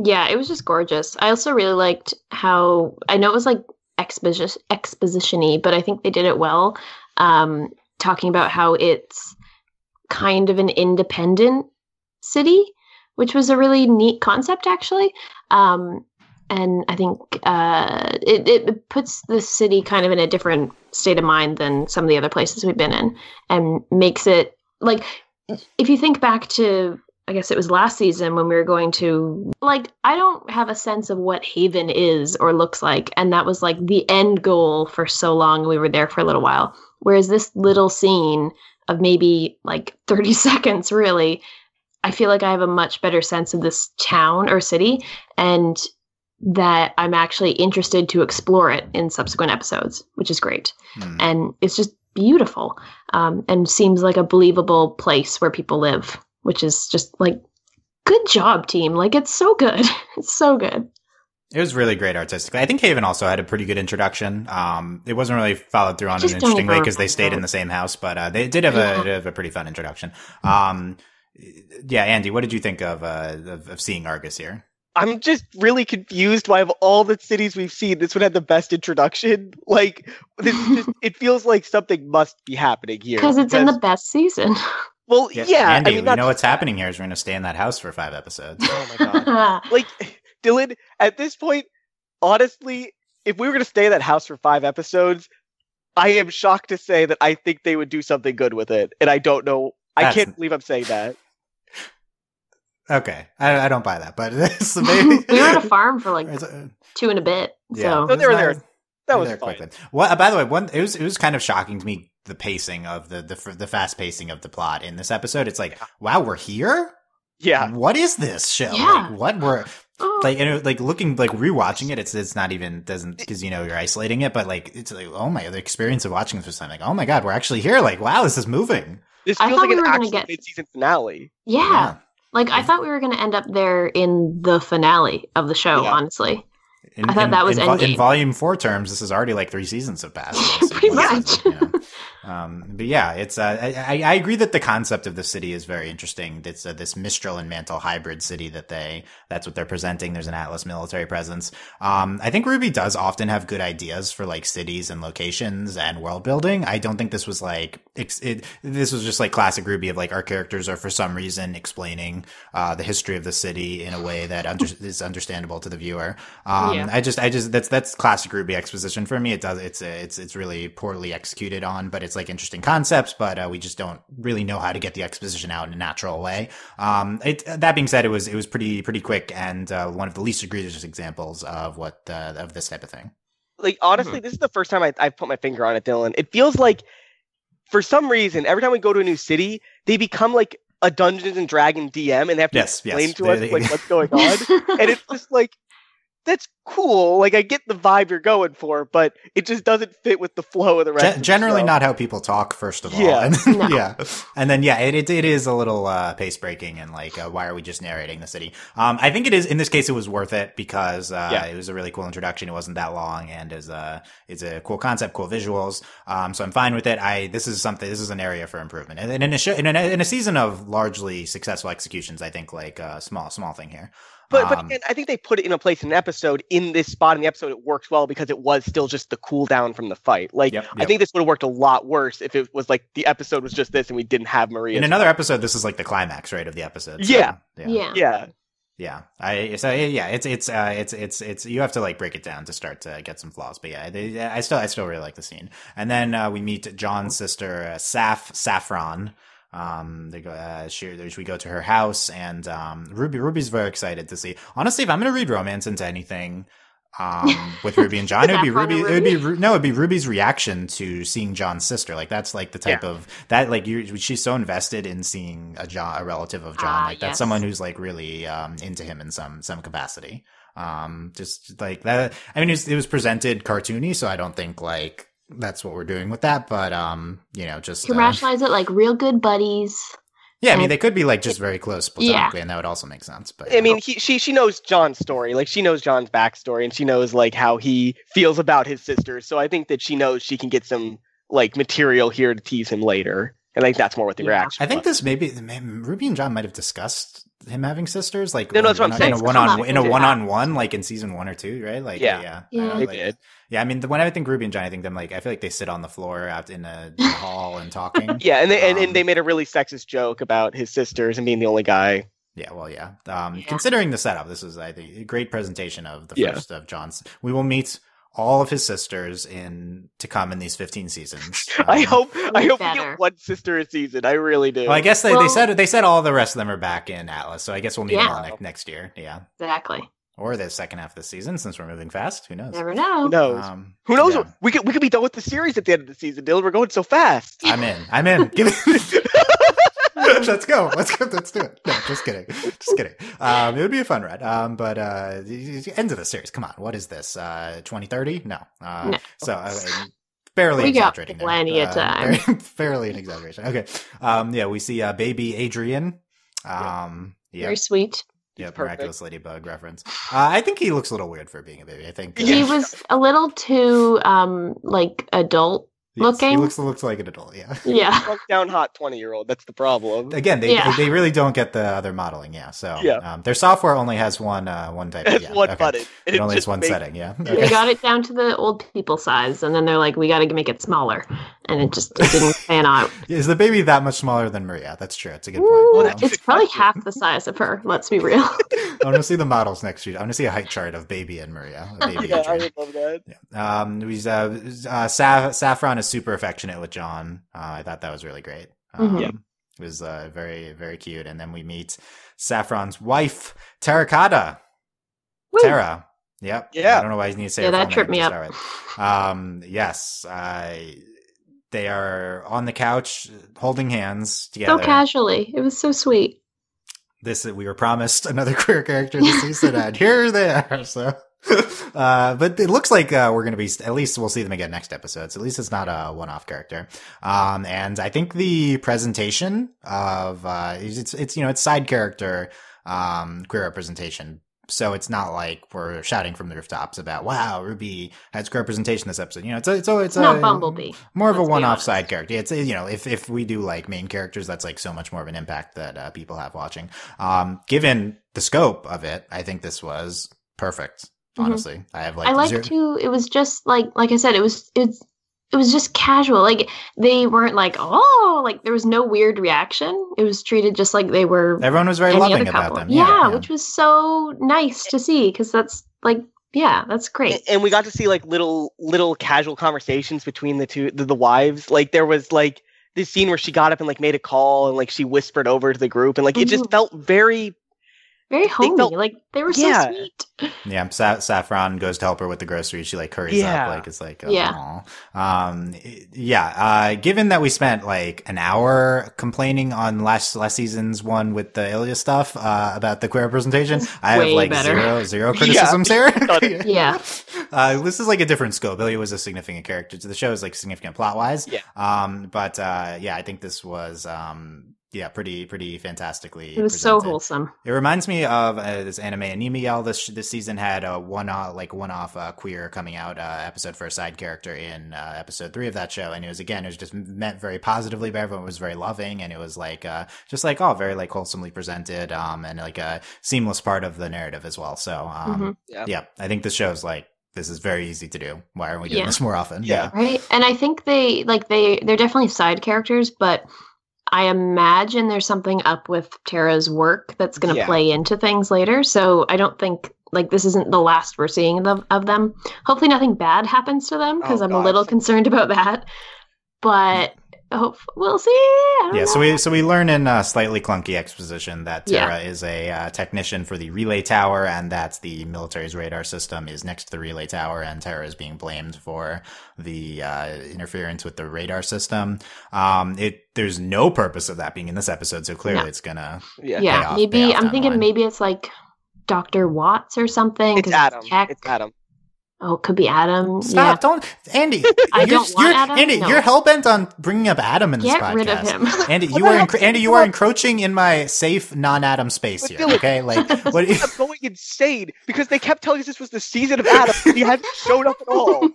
Yeah, it was just gorgeous. I also really liked how, I know it was like exposition-y, but I think they did it well. Talking about how it's kind of an independent city, which was a really neat concept, actually. And I think it puts the city kind of in a different state of mind than some of the other places we've been in, and makes it, like, if you think back to, I guess it was last season when we were going to, like, I don't have a sense of what Haven is or looks like. And that was like the end goal for so long. We were there for a little while. Whereas this little scene of maybe like 30 seconds, really, I feel like I have a much better sense of this town or city, and that I'm actually interested to explore it in subsequent episodes, which is great. And it's just beautiful, and seems like a believable place where people live, which is just like, good job, team. Like, it's so good. It's so good. It was really great artistically. I think Haven also had a pretty good introduction. It wasn't really followed through on an interesting way because they stayed in the same house, but they did have a pretty fun introduction. Andy, what did you think of seeing Argus here? I'm just really confused why, of all the cities we've seen, this one had the best introduction. Like, this is just, it feels like something must be happening here. Because it's in the best season. Well, yeah. Andy, you know what's happening here is we're going to stay in that house for 5 episodes. Oh my god. Like, Dylan, at this point, honestly, if we were going to stay in that house for 5 episodes, I am shocked to say that I think they would do something good with it. And I don't know. I can't believe I'm saying that. Okay, I don't buy that, but we were at a farm for like 2 and a bit. So they were there. That was fine. Quickly. Well, by the way, it was kind of shocking to me, the pacing of the fast pacing of the plot in this episode. It's like, wow, we're here. Yeah. What is this show? Yeah. Like, what we're like, and like looking, like rewatching it. It's not even, doesn't, because you know you're isolating it, but like it's like, oh my, the experience of watching this first time, like, oh my god, we're actually here. Like, wow, this is moving. This feels like an actual mid-season finale. Yeah. Like, I thought we were going to end up there in the finale of the show, honestly. I thought that was Endgame. In Volume 4 terms, this is already like 3 seasons have passed. Pretty much. But yeah, it's I agree that the concept of the city is very interesting. It's this Mistral and Mantle hybrid city that's what they're presenting. There's an Atlas military presence. I think RWBY does often have good ideas for like cities and locations and world building. I don't think this was like this was just like classic RWBY of like our characters are for some reason explaining the history of the city in a way that is understandable to the viewer. I just that's classic RWBY exposition for me. It's really poorly executed on, but it's like interesting concepts, but we just don't really know how to get the exposition out in a natural way. That being said, it was pretty quick and one of the least egregious examples of of this type of thing. Like honestly, this is the first time I've put my finger on it, Dylan. It feels like for some reason every time we go to a new city, they become like a Dungeons and Dragons DM and they have to explain to us like what's going on, and it's just like. That's cool. Like I get the vibe you're going for, but it just doesn't fit with the flow of the rest. Generally, not how people talk. First of all, and then it is a little pace breaking and like why are we just narrating the city? I think it is in this case. It was worth it because it was a really cool introduction. It wasn't that long and it's a cool concept, cool visuals. So I'm fine with it. This is an area for improvement. And in a season of largely successful executions, I think like a small thing here. But again, I think they put it in a place in an episode. In this spot in the episode, it works well because it was still just the cool down from the fight. Like, I think this would have worked a lot worse if it was like the episode was just this and we didn't have Maria. In another episode, this is like the climax, right, of the episode. So, yeah. It's you have to like break it down to start to get some flaws, but yeah, I still really like the scene. And then we meet John's sister, Saffron. We go to her house and Ruby's very excited to see. Honestly, if I'm going to read romance into anything with RWBY and John, it'd be Ruby's reaction to seeing John's sister. Like that's like the type of that like she's so invested in seeing a relative of John. Like that's someone who's like really into him in some capacity. Just like that. I mean, it was presented cartoony, so I don't think like that's what we're doing with that, but just you can rationalize it like real good buddies. Yeah, I mean they could be like just very close platonically, and that would also make sense. But I mean, she knows John's story, like she knows John's backstory, and she knows like how he feels about his sisters. So I think that she knows she can get some like material here to tease him later, and I think that's more what the reaction. I think this maybe RWBY and John might have discussed him having sisters, like no, that's what I'm saying. In a one-on-one, like in season 1 or 2, right? Like they did. Yeah, I mean, when I think RWBY and John, I think them like I feel like they sit on the floor out in a hall and talking. Yeah, and they made a really sexist joke about his sisters and being the only guy. Yeah, well, considering the setup, this is I think a great presentation of the first of John's. We will meet all of his sisters to come in these 15 seasons. I hope we get one sister a season. I really do. Well, I guess they said all the rest of them are back in Atlas, so I guess we'll meet them all next year. Yeah, exactly. Or the second half of the season, since we're moving fast. Who knows? Never know. Who knows? Who knows? Yeah. We could be done with the series at the end of the season, Dylan. We're going so fast. I'm in. Give it. Let's go. Let's do it. No, just kidding. It would be a fun ride. But end of the series. Come on. What is this? 2030? No. No. So barely exaggerating. We got plenty of time. Fairly an exaggeration. Okay. We see baby Adrian. Very sweet. Yeah, miraculous ladybug reference. I think he looks a little weird for being a baby. I think he was a little too like adult looking. He looks like an adult. Yeah. Yeah. Down hot 20-year-old. That's the problem. Again, they really don't get the other modeling. Yeah. So their software only has one type. It's one button. It only has one setting. Yeah. Okay. They got it down to the old people size, and then they're like, we got to make it smaller, and it didn't pan out. Is the baby that much smaller than Maria? That's true. It's a good point. It's probably half the size of her. Let's be real. I want to see the models next year. I want to see a height chart of baby and Maria. Baby I would love that. Yeah. Saffron is super affectionate with John. I thought that was really great. It was very, very cute. And then we meet Saffron's wife, Terracotta. Woo. Tara. Yep. Yeah. I don't know why you need to say her that full tripped name me up. Right. Yes. They are on the couch holding hands together. So casually. It was so sweet. We were promised another queer character this season, and here they are. So But it looks like we're going to be, at least we'll see them again next episode. So at least it's not a one-off character. And I think the presentation of it's side character queer representation. So it's not like we're shouting from the rooftops about, wow, RWBY has queer representation this episode. It's not Bumblebee. More of a one-off side character. It's, if we do like main characters, that's like so much more of an impact that people have watching. Given the scope of it, I think this was perfect. Honestly, I like too. It was just like I said, it was just casual. Like they weren't like, oh, like there was no weird reaction. It was treated just like they were. Everyone was very loving about them. Yeah, which was so nice to see because that's like, yeah, that's great. And we got to see like little casual conversations between the wives. Like there was like this scene where she got up and like made a call and like she whispered over to the group and like it just felt very homey. Like they were so sweet. Yeah, Saffron goes to help her with the groceries. She like hurries up, like it's like, given that we spent like an hour complaining on last season's one with the Ilya stuff about the queer representation, I have like zero criticisms here. Yeah. This is like a different scope. Ilya was a significant character to the show, is like significant plot wise. Yeah. I think this was pretty fantastically. It was presented. So wholesome. It reminds me of this anime Anime. This season had a one-off queer coming out episode for a side character in episode 3 of that show, and it was just meant very positively. But everyone was very loving, and it was like very like wholesomely presented, and like a seamless part of the narrative as well. So I think this show's like, this is very easy to do. Why aren't we doing this more often? Yeah, right. And I think they're definitely side characters, but I imagine there's something up with Tara's work that's going to play into things later. So I don't think like this isn't the last we're seeing of them. Hopefully nothing bad happens to them because I'm a little concerned about that. But we'll see. So we learn in slightly clunky exposition that Tara is a technician for the relay tower, and that the military's radar system is next to the relay tower, and Tara is being blamed for the interference with the radar system. There's no purpose of that being in this episode, so clearly it's gonna pay off I'm thinking maybe it's like Dr. Watts or something. It's Adam. Oh, it could be Adam. Stop! Don't, Andy. I don't want Adam. Andy, you're hell bent on bringing up Adam in this podcast. Get rid of him, Andy. You are encroaching in my safe non-Adam space here. Okay, like what? I'm going insane because they kept telling us this was the season of Adam. He hadn't showed up at all.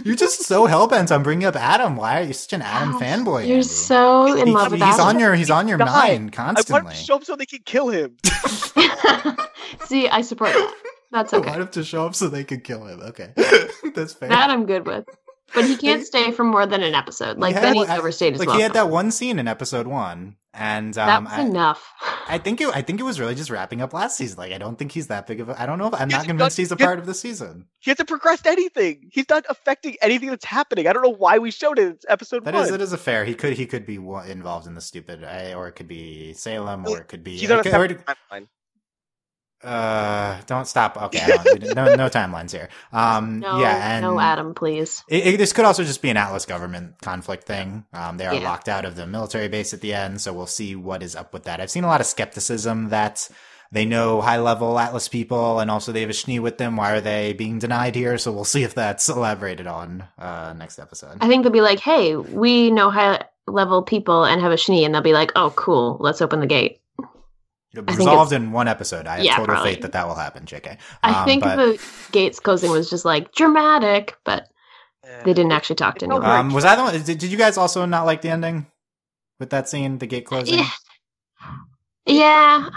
You're just so hell bent on bringing up Adam. Why are you such an Adam fanboy? You're Andy? So in love with Adam. He's on your mind constantly. I want him to show up so they can kill him. See, I support that. That's okay. I want him to show up so they could kill him. Okay. That's fair. That I'm good with. But he can't stay for more than an episode. Like, then he's overstayed his welcome. He had that one scene in episode 1. And that was enough. I think it was really just wrapping up last season. Like, I don't think he's that big of a... I don't know. I'm not convinced he's a part of the season. He hasn't progressed anything. He's not affecting anything that's happening. I don't know why we showed it. It's episode 1. That is a fair. He could be involved in the stupid... or it could be Salem, or it could be... He's on a separate timeline. Don't stop. Okay, no timelines here. No Adam, please. This could also just be an Atlas government conflict thing. They are locked out of the military base at the end, so we'll see what is up with that. I've seen a lot of skepticism that they know high-level Atlas people, and also they have a Schnee with them. Why are they being denied here? So we'll see if that's elaborated on next episode. I think they'll be like, hey, we know high-level people and have a Schnee, and they'll be like, oh, cool, let's open the gate. Resolved in one episode. I have total faith that will happen, JK. I think the gates closing was just like dramatic, but they didn't actually talk to anyone. Was I the one? Did you guys also not like the ending with that scene, the gate closing? Yeah.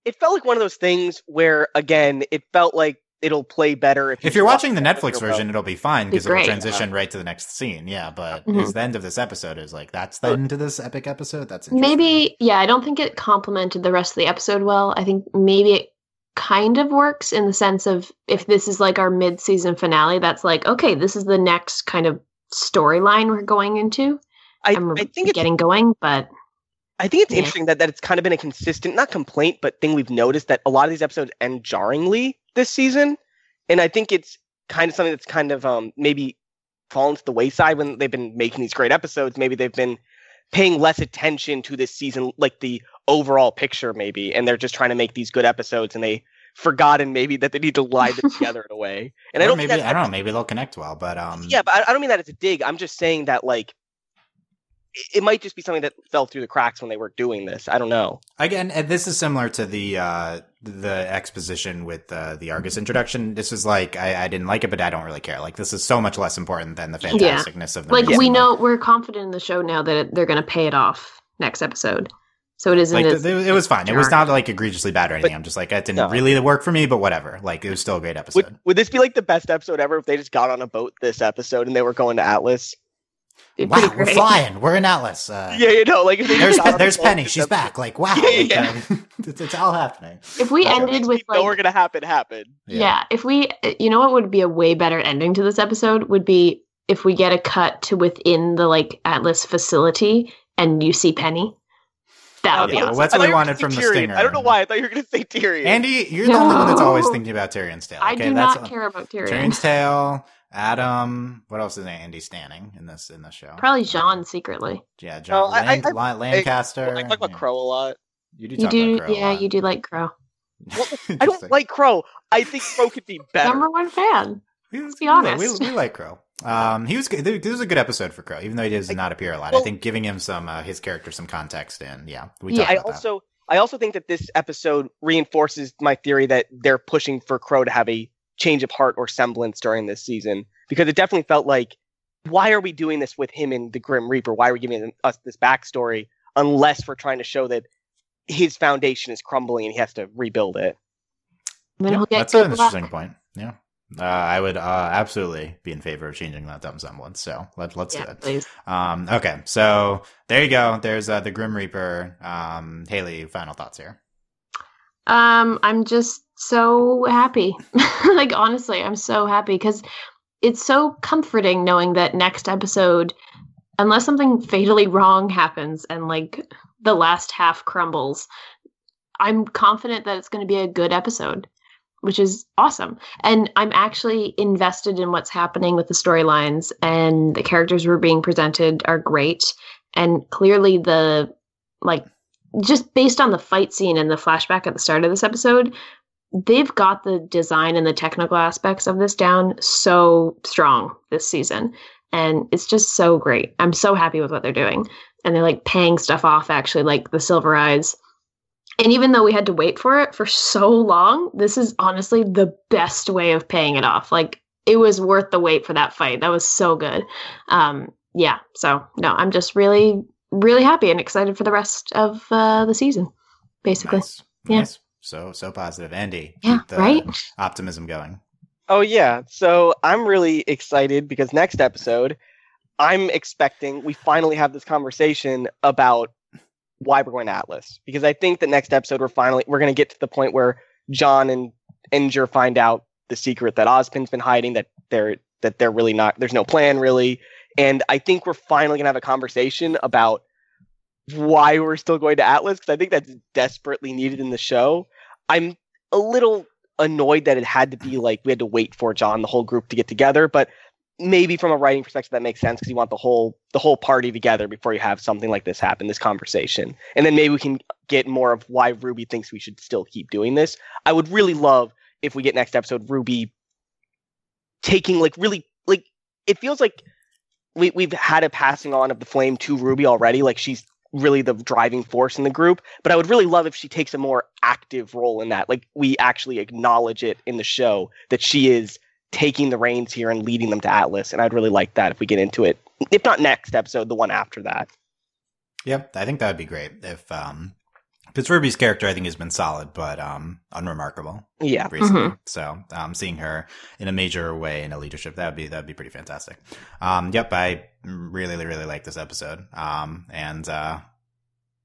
It felt like one of those things where, again, it felt like it'll play better if you're watching the Netflix version. It'll be fine because it'll transition right to the next scene. Yeah, but the end of this episode is like that's the end of this epic episode. That's maybe I don't think it complemented the rest of the episode well. I think maybe it kind of works in the sense of if this is like our mid-season finale, that's like okay, this is the next kind of storyline we're going into. I think it's getting going, but I think it's interesting that it's kind of been a consistent, not complaint, but thing we've noticed that a lot of these episodes end jarringly this season. And I think it's kind of something that's kind of maybe fallen to the wayside when they've been making these great episodes. Maybe they've been paying less attention to this season, like the overall picture maybe. And they're just trying to make these good episodes and they forgotten maybe that they need to lie them together in a way. And I don't know, maybe they'll connect well, but yeah, but I don't mean that as a dig. I'm just saying that like it might just be something that fell through the cracks when they were doing this. I don't know. Again, and this is similar to the exposition with the Argus introduction. This is like I didn't like it, but I don't really care. Like this is so much less important than the fantasticness of the like we know we're confident in the show now that they're going to pay it off next episode. So it isn't. Like, it was fine. It was not like egregiously bad or anything. I'm just like it didn't really work for me, but whatever. Like it was still a great episode. Would this be like the best episode ever if they just got on a boat this episode and they were going to Atlas? Wow, we're flying. We're in Atlas. Like there's Penny. She's back. Like wow, it's all happening. If we ended with like, we're gonna happen. Yeah. If we, you know, what would be a way better ending to this episode would be if we get a cut to within the like Atlas facility and you see Penny. That would be awesome. Well, that's what we wanted from the stinger. I don't know why I thought you were going to say Tyrion. Andy, you're the only one that's always thinking about Tyrion's tail. Okay? I do not care about Tyrion. Tyrion's tail. Adam. What else is Andy standing in this show? Probably John secretly. Yeah, John Lancaster. I talk about Crow a lot. You do talk about Crow. Yeah, you do like Crow. Well, I don't like Crow. I think Crow could be better. Number one fan. Let's be honest. We like Crow. He was good. This was a good episode for Crow, even though he does not appear a lot. I think giving him some his character some context and I also think that this episode reinforces my theory that they're pushing for Crow to have a change of heart or semblance during this season, because it definitely felt like, why are we doing this with him and the Grim Reaper? Why are we giving us this backstory unless we're trying to show that his foundation is crumbling and he has to rebuild it? That's an interesting point. Yeah. I would absolutely be in favor of changing that dumb semblance. So let's do it. Please. Okay, so there you go. There's the Grim Reaper. Hayley, final thoughts here. I'm just so happy. Like honestly, I'm so happy because it's so comforting knowing that next episode, unless something fatally wrong happens and like the last half crumbles, I'm confident that it's going to be a good episode, which is awesome. And I'm actually invested in what's happening with the storylines, and the characters who are being presented are great. And clearly just based on the fight scene and the flashback at the start of this episode, they've got the design and the technical aspects of this down so strong this season. And it's just so great. I'm so happy with what they're doing. And they're like paying stuff off, actually, like the Silver Eyes. And even though we had to wait for it for so long, this is honestly the best way of paying it off. Like, it was worth the wait for that fight. That was so good. So, no, I'm just really, really happy and excited for the rest of the season, basically. Nice. So positive. Andy, keep the optimism going. Oh, yeah. So I'm really excited because next episode, I'm expecting we finally have this conversation about why we're going to Atlas, because I think that next episode we're going to get to the point where John and Inger find out the secret that Ozpin's been hiding, that they're really not, there's no plan really. And I think we're finally going to have a conversation about why we're still going to Atlas, because I think that's desperately needed in the show. I'm a little annoyed that it had to be like we had to wait for John, the whole group, to get together, but maybe from a writing perspective that makes sense, because you want the whole party together before you have something like this happen, this conversation. And then maybe we can get more of why RWBY thinks we should still keep doing this. I would really love if we get next episode RWBY taking it feels like we've had a passing on of the flame to RWBY already. Like, she's really the driving force in the group, but I would really love if she takes a more active role in that. Like, we actually acknowledge it in the show that she is taking the reins here and leading them to Atlas. And I'd really like that if we get into it. If not next episode, the one after that. Yep, I think that would be great. If because RWBY's character, I think, has been solid, but unremarkable. Yeah. Recently. Mm-hmm. So seeing her in a major way in a leadership, that'd be pretty fantastic. Yep, I really, really like this episode. And I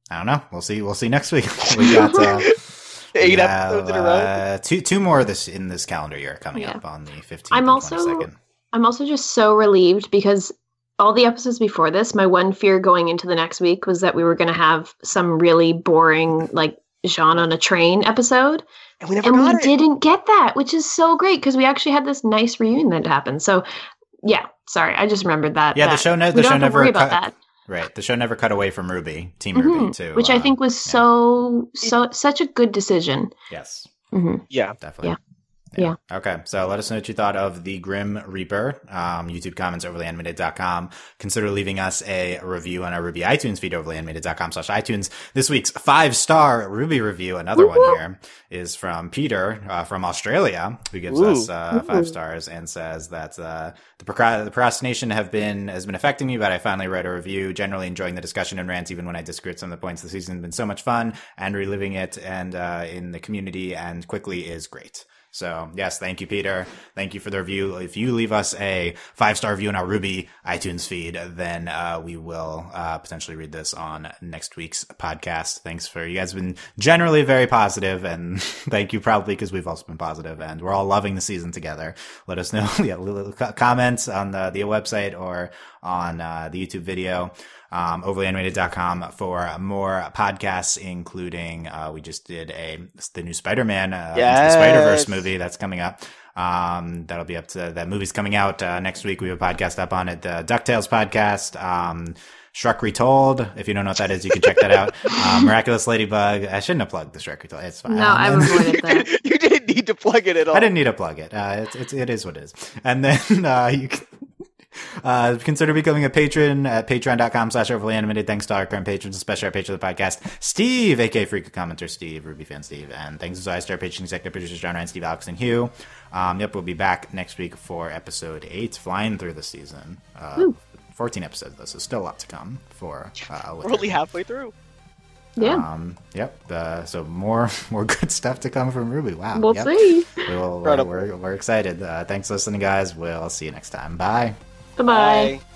don't know. We'll see next week. We got 8 episodes in a row. Two more in this calendar year coming up on the 15th and 22nd. I'm also just so relieved because all the episodes before this, my one fear going into the next week was that we were going to have some really boring, like, Jean on a train episode. And we didn't get that, which is so great because we actually had this nice reunion that happened. So, yeah, sorry, I just remembered that. Yeah, the show never worry about that. Right, the show never cut away from RWBY, Team Mm-hmm. RWBY too, which I think was such a good decision. Yes, Yeah. Definitely. Yeah. Okay. So let us know what you thought of the Grimm Reaper. YouTube comments, overlyanimated.com. Consider leaving us a review on our RWBY iTunes feed, overlyanimated.com/iTunes. This week's 5-star RWBY review, another one here, is from Peter, from Australia, who gives us 5 stars and says that the procrastination has been affecting me, but I finally read a review, generally enjoying the discussion and rants, even when I disagree with some of the points. The season has been so much fun, and reliving it and in the community and quickly is great. So, yes, thank you, Peter. Thank you for the review. If you leave us a 5-star review in our RWBY iTunes feed, then we will potentially read this on next week's podcast. Thanks for you guys have been generally very positive, and thank you probably because we've also been positive, and we're all loving the season together. Let us know, comments on the website or on the YouTube video. Overlyanimated.com for more podcasts, including we just did the new Spider-Man Into the Spider-Verse movie that's coming up. That'll be up to that movie's coming out next week. We have a podcast up on it, the DuckTales podcast. Shrek Retold. If you don't know what that is, you can check that out. Miraculous Ladybug. I shouldn't have plugged the Shrek Retold. It's fine. No, I've avoided that. You didn't need to plug it at all. I didn't need to plug it. It is what it is. And then you can consider becoming a patron at patreon.com/overlyanimated. Thanks to our current patrons, especially our patron of the podcast, Steve, aka Freak Commenter Steve, RWBY fan Steve, and thanks as always to our patron executive producers John Ryan, Steve, Alex, and Hugh. We'll be back next week for episode 8, flying through the season. 14 episodes though, so still a lot to come for we're only halfway through. Yeah. So more good stuff to come from RWBY. Wow. We'll see. We're excited. Thanks for listening, guys. We'll see you next time. Bye. Bye-bye. Bye.